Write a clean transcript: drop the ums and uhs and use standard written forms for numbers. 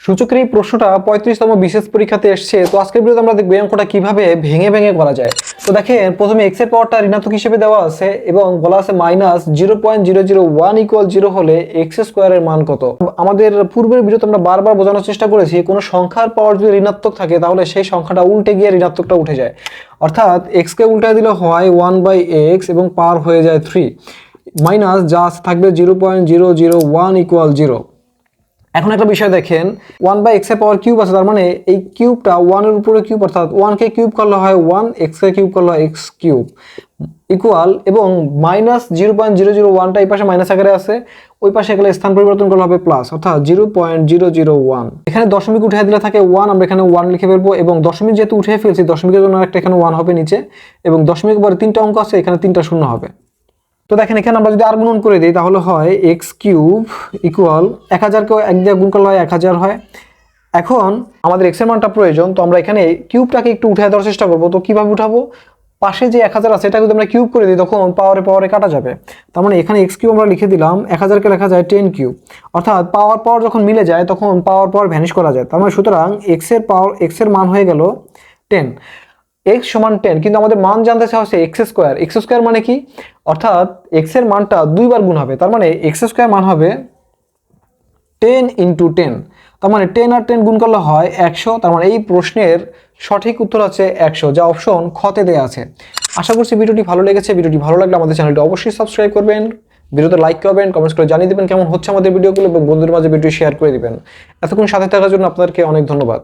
সূচকের এই প্রশ্নটা 35তম বিশেষ পরীক্ষাতে এসছে। তো আজকের ভিডিওতে আমরা দেখব এই অঙ্কটা কিভাবে ভেঙে ভেঙে করা যায়। তো দেখেন প্রথমে x এর পাওয়ারটা ঋণাত্মক হিসেবে দেওয়া আছে এবং বলা আছে -0.001 = 0 হলে x স্কয়ারের মান কত। আমাদের পূর্বের ভিডিওতে আমরা বারবার বোঝানোর চেষ্টা করেছি কোনো সংখ্যার পাওয়ার যদি ঋণাত্মক থাকে তাহলে সেই সংখ্যাটা উল্টে গিয়ে ঋণাত্মকটা উঠে যায়। অর্থাৎ x কে উল্টে দিলে হয় 1/x এবং পাওয়ার হয়ে যায় 3 মাইনাস যা থাকবে 0.001 = 0। এখন একটা বিষয় দেখেন 1/x এর পাওয়ার কিউব আছে, তার মানে এই কিউবটা 1 এর উপরে কিউব, অর্থাৎ 1 কে কিউব করলে হয় 1, x কে কিউব করলে হয় x কিউব ইকুয়াল এবং -0.001 টা এই পাশে মাইনাস আকারে আছে, ওই পাশে গেলে স্থান পরিবর্তন করলে হবে প্লাস, অর্থাৎ 0.001। এখানে দশমিক উঠিয়ে দিলে থাকে 1, আমরা এখানে 1 লিখে ফেলবো এবং দশমিক যেহেতু উঠিয়ে ফেলছি দশমিকের জন্য একটা এখানে 1 হবে নিচে এবং দশমিকের পরে 3টা অঙ্ক আছে, এখানে 3টা শূন্য হবে। তো দেখেন এখানে আমরা যদি আর গুণন করে দিই তাহলে হয় x কিউব ইকুয়াল 1000 কে 1 দিয়ে গুণ করলে হয় 1000 হয়। এখন আমাদের x এর মানটা প্রয়োজন, তো আমরা এখানে কিউবটাকে একটু উঠায় দেওয়ার চেষ্টা করব। তো কিভাবে উঠাবো, পাশে যে 1000 আছে এটা যদি আমরা কিউব করে দিই তখন পাওয়ারে কাটা যাবে। তার মানে এখানে x কিউব আমরা লিখে দিলাম, 1000 কে লেখা যায় 10 কিউব, অর্থাৎ পাওয়ার যখন মিলে যায় তখন পাওয়ার ভ্যানিশ করা যায়। তার মানে সুতরাং x এর মান হয়ে গেল 10, x সমান 10, কিন্তু আমাদের মান জানতে চাওয়া হচ্ছে x স্কয়ার মানে কি, অর্থাৎ x এর মানটা দুইবার গুণ হবে, তার মানে x স্কয়ার মান হবে 10 × 10, তার মানে 10 আর 10 গুণ করলে হয় 100। তার মানে এই প্রশ্নের সঠিক উত্তর হচ্ছে 100, যা অপশন খ তে দেয়া আছে। আশা করছি ভিডিওটি ভালো লেগেছে। ভিডিওটি ভালো লাগলে আমাদের চ্যানেলটি অবশ্যই সাবস্ক্রাইব করবেন, ভিডিওতে লাইক করবেন, কমেন্টস করে জানিয়ে দিবেন কেমন হচ্ছে আমাদের ভিডিওগুলো এবং বন্ধুদের মাঝে ভিডিও শেয়ার করে দিবেন। এতক্ষণ সাথে থাকার জন্য আপনাদেরকে অনেক ধন্যবাদ।